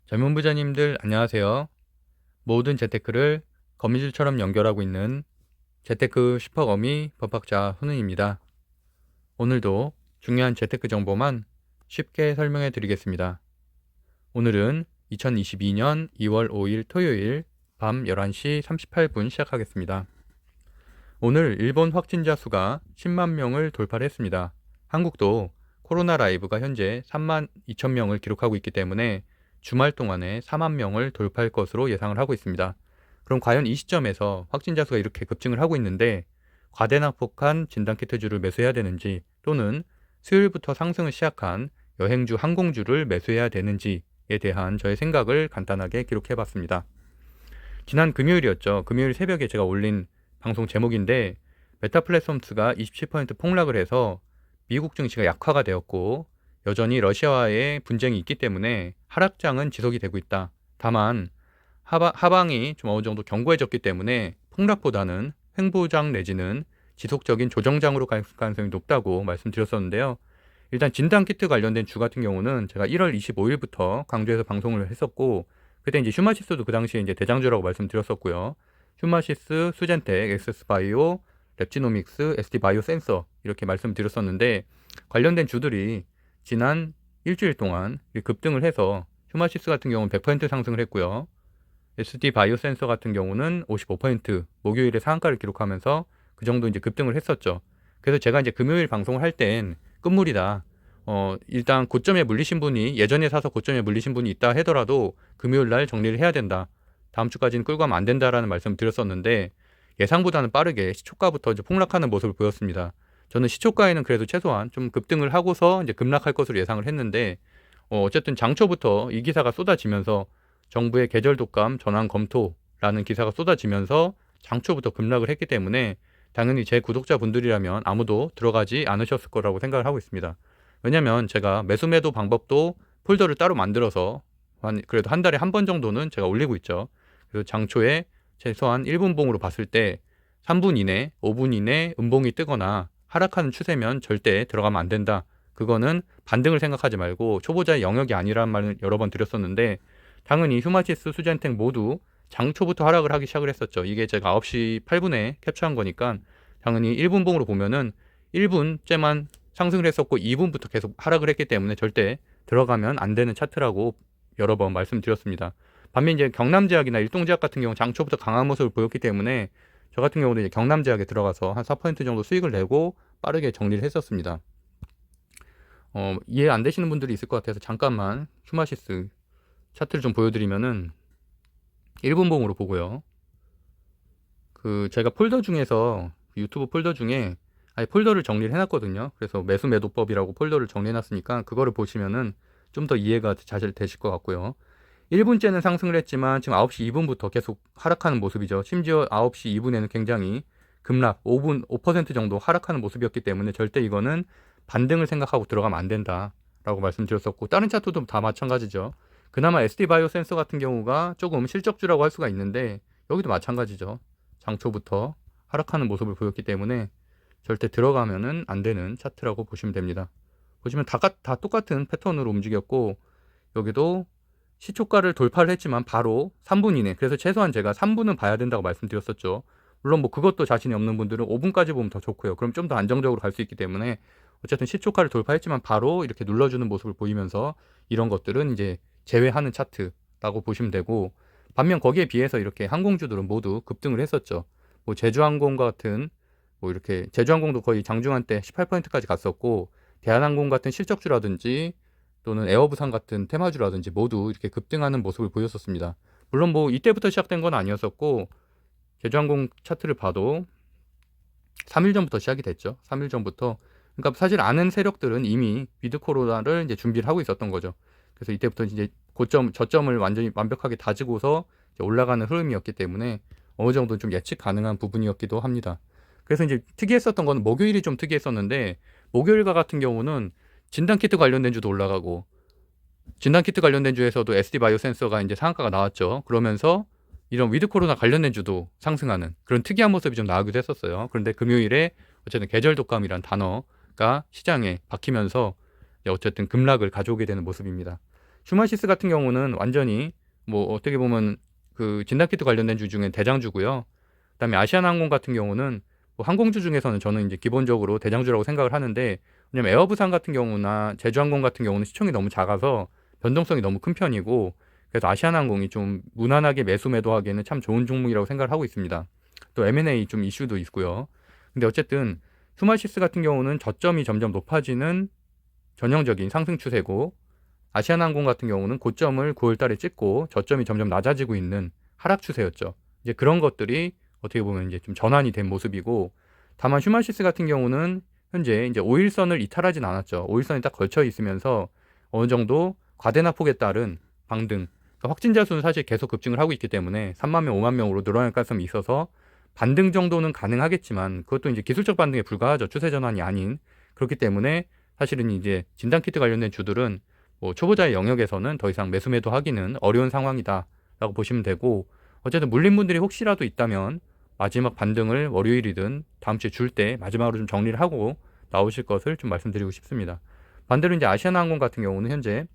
젊은 부자님들 안녕하세요. 모든 재테크를 거미줄처럼 연결하고 있는 재테크 슈퍼거미 법학자 훈훈입니다. 오늘도 중요한 재테크 정보만 쉽게 설명해 드리겠습니다. 오늘은 2022년 2월 5일 토요일 밤 11시 38분 시작하겠습니다. 오늘 일본 확진자 수가 10만 명을 돌파했습니다. 한국도 코로나 라이브가 현재 3만 2천 명을 기록하고 있기 때문에 주말 동안에 4만 명을 돌파할 것으로 예상을 하고 있습니다. 그럼 과연 이 시점에서 확진자 수가 이렇게 급증을 하고 있는데 과대낭폭한 진단키트주를 매수해야 되는지 또는 수요일부터 상승을 시작한 여행주 항공주를 매수해야 되는지에 대한 저의 생각을 간단하게 기록해 봤습니다. 지난 금요일이었죠. 금요일 새벽에 제가 올린 방송 제목인데 메타플랫폼스가 27% 폭락을 해서 미국 증시가 약화가 되었고 여전히 러시아와의 분쟁이 있기 때문에 하락장은 지속이 되고 있다. 다만 하방이 좀 어느 정도 견고해졌기 때문에 폭락보다는 횡보장 내지는 지속적인 조정장으로 갈 가능성이 높다고 말씀드렸었는데요. 일단 진단키트 관련된 주 같은 경우는 제가 1월 25일부터 강조해서 방송을 했었고 그때 이제 슈마시스도 그 당시에 이제 대장주라고 말씀드렸었고요. 슈마시스, 수젠텍, 엑세스바이오, 랩지노믹스, SD바이오 센서 이렇게 말씀드렸었는데 관련된 주들이 지난 일주일 동안 급등을 해서 슈마시스 같은 경우는 100% 상승을 했고요. SD바이오 센서 같은 경우는 55% 목요일에 상한가를 기록하면서 그 정도 이제 급등을 했었죠. 그래서 제가 이제 금요일 방송을 할 땐 끝물이다. 일단 고점에 물리신 분이 예전에 사서 고점에 물리신 분이 있다 하더라도 금요일 날 정리를 해야 된다. 다음 주까지는 끌고 가면 안 된다라는 말씀을 드렸었는데 예상보다는 빠르게 시초가부터 이제 폭락하는 모습을 보였습니다. 저는 시초가에는 그래도 최소한 좀 급등을 하고서 이제 급락할 것으로 예상을 했는데 어쨌든 장초부터 이 기사가 쏟아지면서 정부의 계절 독감 전환 검토라는 기사가 쏟아지면서 장초부터 급락을 했기 때문에 당연히 제 구독자분들이라면 아무도 들어가지 않으셨을 거라고 생각을 하고 있습니다. 왜냐면 제가 매수 매도 방법도 폴더를 따로 만들어서 그래도 한 달에 한 번 정도는 제가 올리고 있죠. 그래서 장초에 최소한 1분봉으로 봤을 때 3분 이내, 5분 이내 음봉이 뜨거나 하락하는 추세면 절대 들어가면 안 된다. 그거는 반등을 생각하지 말고 초보자의 영역이 아니라는 말을 여러 번 드렸었는데 당연히 휴마시스, 수젠텍 모두 장초부터 하락을 하기 시작을 했었죠. 이게 제가 9시 8분에 캡처한 거니까 당연히 1분봉으로 보면은 1분째만 상승을 했었고 2분부터 계속 하락을 했기 때문에 절대 들어가면 안 되는 차트라고 여러 번 말씀드렸습니다. 반면 이제 경남제약이나 일동제약 같은 경우 장초부터 강한 모습을 보였기 때문에 저 같은 경우도 이제 경남제약에 들어가서 한 4% 정도 수익을 내고 빠르게 정리를 했었습니다. 이해 안 되시는 분들이 있을 것 같아서 잠깐만 휴마시스 차트를 좀 보여드리면은 1분봉으로 보고요. 그 제가 폴더 중에서 유튜브 폴더 중에 아예 폴더를 정리를 해놨거든요. 그래서 매수 매도법이라고 폴더를 정리해놨으니까 그거를 보시면은 좀 더 이해가 잘 되실 것 같고요. 1분째는 상승을 했지만 지금 9시 2분부터 계속 하락하는 모습이죠. 심지어 9시 2분에는 굉장히 급락 5% 정도 하락하는 모습이었기 때문에 절대 이거는 반등을 생각하고 들어가면 안 된다라고 말씀드렸었고 다른 차트도 다 마찬가지죠. 그나마 SD바이오 센서 같은 경우가 조금 실적주라고 할 수가 있는데 여기도 마찬가지죠. 장초부터 하락하는 모습을 보였기 때문에 절대 들어가면은 안 되는 차트라고 보시면 됩니다. 보시면 다 똑같은 패턴으로 움직였고 여기도 시초가를 돌파를 했지만 바로 3분 이내 그래서 최소한 제가 3분은 봐야 된다고 말씀드렸었죠. 물론 뭐 그것도 자신이 없는 분들은 5분까지 보면 더 좋고요. 그럼 좀 더 안정적으로 갈 수 있기 때문에 어쨌든 시초가를 돌파했지만 바로 이렇게 눌러주는 모습을 보이면서 이런 것들은 이제 제외하는 차트라고 보시면 되고 반면 거기에 비해서 이렇게 항공주들은 모두 급등을 했었죠. 뭐 제주항공 같은 뭐 이렇게 제주항공도 거의 장중한 때 18%까지 갔었고 대한항공 같은 실적주라든지 또는 에어부산 같은 테마주라든지 모두 이렇게 급등하는 모습을 보였었습니다. 물론 뭐 이때부터 시작된 건 아니었었고 제주항공 차트를 봐도 3일 전부터 시작이 됐죠. 3일 전부터. 그러니까 사실 아는 세력들은 이미 위드 코로나를 이제 준비를 하고 있었던 거죠. 그래서 이때부터 이제 저점을 완전히 완벽하게 다지고서 올라가는 흐름이었기 때문에 어느 정도 좀 예측 가능한 부분이었기도 합니다. 그래서 이제 특이했었던 거는 목요일이 좀 특이했었는데 목요일과 같은 경우는 진단키트 관련된 주도 올라가고 진단키트 관련된 주에서도 SD바이오 센서가 이제 상한가가 나왔죠. 그러면서 이런 위드 코로나 관련된 주도 상승하는 그런 특이한 모습이 좀 나오기도 했었어요. 그런데 금요일에 어쨌든 계절 독감이란 단어가 시장에 박히면서 어쨌든 급락을 가져오게 되는 모습입니다. 슈마시스 같은 경우는 완전히 뭐 어떻게 보면 그 진단키트 관련된 주 중에 대장주고요. 그다음에 아시아나항공 같은 경우는 뭐 항공주 중에서는 저는 이제 기본적으로 대장주라고 생각을 하는데, 왜냐면 에어부산 같은 경우나 제주항공 같은 경우는 시총이 너무 작아서 변동성이 너무 큰 편이고, 그래서 아시아나항공이 좀 무난하게 매수매도하기에는 참 좋은 종목이라고 생각을 하고 있습니다. 또 M&A 좀 이슈도 있고요. 근데 어쨌든 슈마시스 같은 경우는 저점이 점점 높아지는 전형적인 상승 추세고, 아시아나항공 같은 경우는 고점을 9월 달에 찍고 저점이 점점 낮아지고 있는 하락 추세였죠. 이제 그런 것들이 어떻게 보면 이제 좀 전환이 된 모습이고, 다만 슈마시스 같은 경우는 현재 이제 5일선을 이탈하진 않았죠. 5일선이 딱 걸쳐 있으면서 어느 정도 과대납폭에 따른 방등, 그러니까 확진자 수는 사실 계속 급증을 하고 있기 때문에 3만 명, 5만 명으로 늘어날 가능성이 있어서 반등 정도는 가능하겠지만, 그것도 이제 기술적 반등에 불과하죠. 추세 전환이 아닌. 그렇기 때문에 사실은 이제 진단키트 관련된 주들은 뭐 초보자의 영역에서는 더 이상 매수매도 하기는 어려운 상황이다라고 보시면 되고, 어쨌든 물린 분들이 혹시라도 있다면 마지막 반등을 월요일이든 다음 주에 줄 때 마지막으로 좀 정리를 하고 나오실 것을 좀 말씀드리고 싶습니다. 반대로 이제 아시아나항공 같은 경우는 현재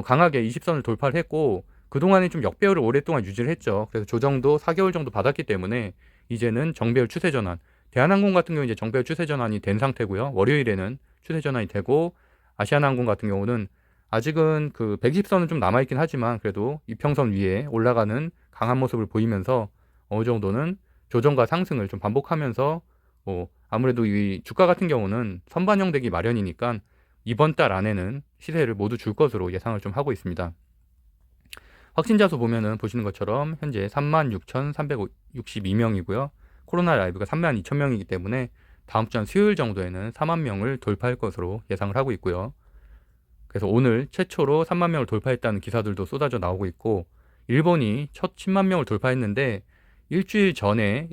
강하게 20선을 돌파를 했고, 그동안에 좀 역배열을 오랫동안 유지를 했죠. 그래서 조정도 4개월 정도 받았기 때문에 이제는 정배열 추세 전환, 대한항공 같은 경우 이제 정배열 추세 전환이 된 상태고요. 월요일에는 추세 전환이 되고, 아시아나항공 같은 경우는 아직은 그 120선은 좀 남아있긴 하지만 그래도 이평선 위에 올라가는 강한 모습을 보이면서 어느 정도는 조정과 상승을 좀 반복하면서, 아무래도 이 주가 같은 경우는 선반영되기 마련이니까 이번 달 안에는 시세를 모두 줄 것으로 예상을 좀 하고 있습니다. 확진자 수 보면은 보시는 것처럼 현재 36,362명이고요. 코로나 라이브가 32,000명이기 때문에 다음 주 한 수요일 정도에는 4만 명을 돌파할 것으로 예상을 하고 있고요. 그래서 오늘 최초로 3만 명을 돌파했다는 기사들도 쏟아져 나오고 있고, 일본이 첫 10만 명을 돌파했는데 일주일 전에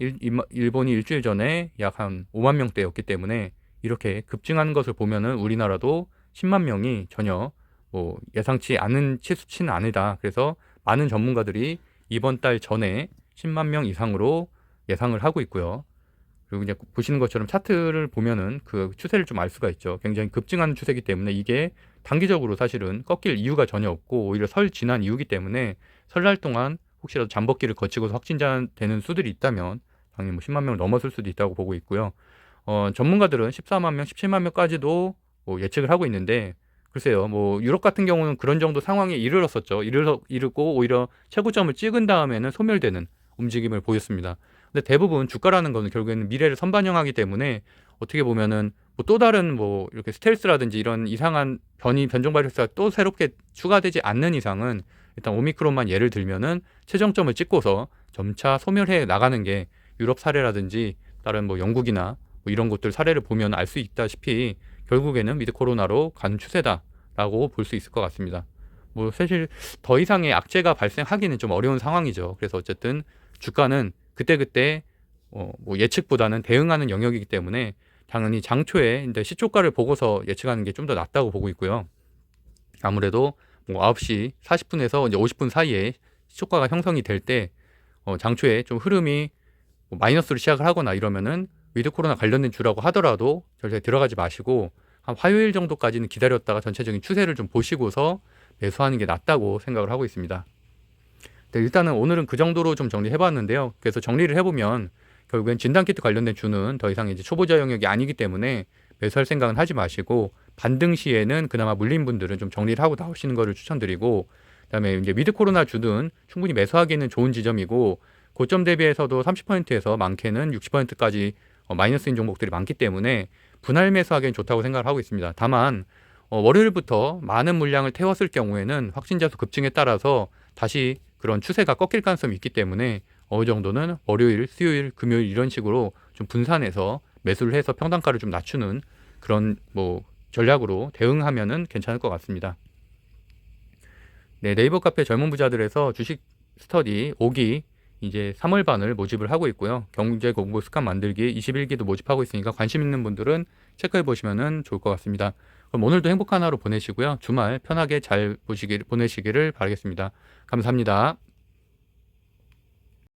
일본이 일주일 전에 약 한 5만 명대였기 때문에 이렇게 급증하는 것을 보면은 우리나라도 10만 명이 전혀 뭐 예상치 않은 수치는 아니다. 그래서 많은 전문가들이 이번 달 전에 10만 명 이상으로 예상을 하고 있고요. 그리고 이제 보시는 것처럼 차트를 보면은 그 추세를 좀 알 수가 있죠. 굉장히 급증하는 추세이기 때문에 이게 단기적으로 사실은 꺾일 이유가 전혀 없고, 오히려 설 지난 이후기 때문에 설날 동안 혹시라도 잠복기를 거치고서 확진자 되는 수들이 있다면 당연히 뭐 10만 명을 넘어설 수도 있다고 보고 있고요. 전문가들은 14만 명, 17만 명까지도 뭐 예측을 하고 있는데, 글쎄요, 뭐 유럽 같은 경우는 그런 정도 상황에 이르렀었죠. 이르고 오히려 최고점을 찍은 다음에는 소멸되는 움직임을 보였습니다. 근데 대부분 주가라는 거는 결국에는 미래를 선반영하기 때문에 어떻게 보면은 뭐 또 다른 뭐 이렇게 스텔스라든지 이런 이상한 변종 바이러스가 또 새롭게 추가되지 않는 이상은 일단 오미크론만 예를 들면은 최정점을 찍고서 점차 소멸해 나가는 게 유럽 사례라든지 다른 뭐 영국이나 뭐 이런 곳들 사례를 보면 알 수 있다시피 결국에는 위드 코로나로 가는 추세다라고 볼 수 있을 것 같습니다. 뭐 사실 더 이상의 악재가 발생하기는 좀 어려운 상황이죠. 그래서 어쨌든 주가는 그때그때 뭐 예측보다는 대응하는 영역이기 때문에 당연히 장초에 이제 시초가를 보고서 예측하는 게 좀 더 낫다고 보고 있고요. 아무래도 뭐 9시 40분에서 이제 50분 사이에 시초가가 형성이 될 때 장초에 좀 흐름이 뭐 마이너스로 시작을 하거나 이러면은 위드 코로나 관련된 주라고 하더라도 절대 들어가지 마시고 한 화요일 정도까지는 기다렸다가 전체적인 추세를 좀 보시고서 매수하는 게 낫다고 생각을 하고 있습니다. 네, 일단은 오늘은 그 정도로 좀 정리해봤는데요. 그래서 정리를 해보면 결국엔 진단키트 관련된 주는 더 이상 이제 초보자 영역이 아니기 때문에 매수할 생각은 하지 마시고, 반등 시에는 그나마 물린 분들은 좀 정리를 하고 나오시는 것을 추천드리고, 그다음에 이제 위드 코로나 주든 충분히 매수하기는 좋은 지점이고, 고점 대비해서도 30%에서 많게는 60%까지 마이너스인 종목들이 많기 때문에 분할 매수하기엔 좋다고 생각을 하고 있습니다. 다만 월요일부터 많은 물량을 태웠을 경우에는 확진자 수 급증에 따라서 다시 그런 추세가 꺾일 가능성이 있기 때문에 어느 정도는 월요일, 수요일, 금요일 이런 식으로 좀 분산해서 매수를 해서 평단가를 좀 낮추는 그런 뭐 전략으로 대응하면은 괜찮을 것 같습니다. 네, 네이버 카페 젊은 부자들에서 주식 스터디 5기 이제 3월 반을 모집을 하고 있고요. 경제 공부 습관 만들기 21기도 모집하고 있으니까 관심 있는 분들은 체크해 보시면 좋을 것 같습니다. 그럼 오늘도 행복한 하루 보내시고요. 주말 편하게 잘 보내시기를 바라겠습니다. 감사합니다.